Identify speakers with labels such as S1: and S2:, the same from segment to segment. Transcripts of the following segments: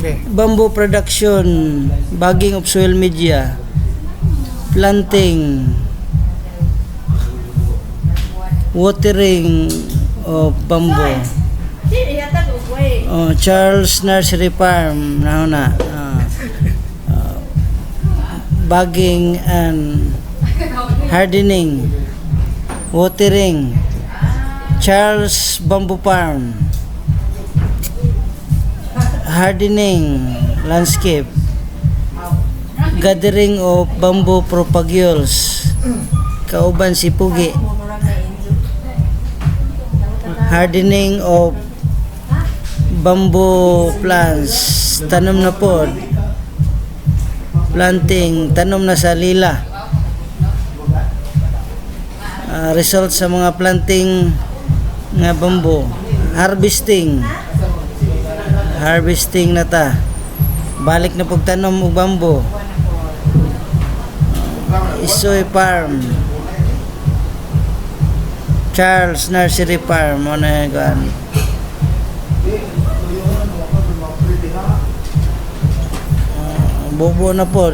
S1: Bamboo production, bagging of soil media, planting, watering of bamboo. Charles Nursery Farm na bagging and hardening, watering, Charles Bamboo Farm, hardening, landscape, gathering of bamboo propagules, kauban si Pugi, hardening of bamboo plants, tanom na pod, planting, tanom na sa lila. Result sa mga planting nga bamboo, harvesting na ta, balik na pagtanom og bamboo. Isoy Farm, Charles Nursery Farm, mo na gan. Bobo na po.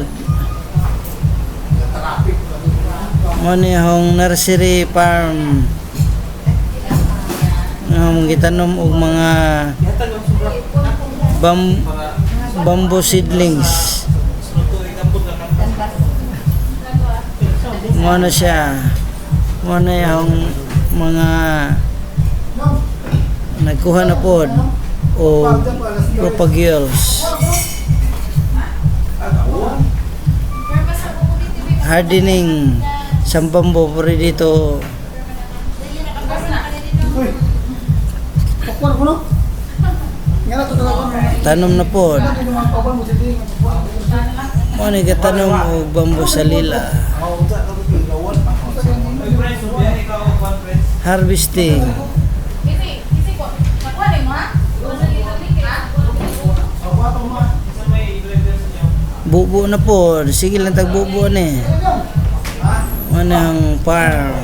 S1: Mani hong nursery farm. Gitanom og mga bamboo seedlings. Mano siya. Mano yung mga nagkuha na po o propagules. Hardening sampambo puri dito. Tanom na po. Ano ka tanom o bambo sa lila. Harvesting. Bubo na po. Sige lang tagbubo na eh. Manang farm.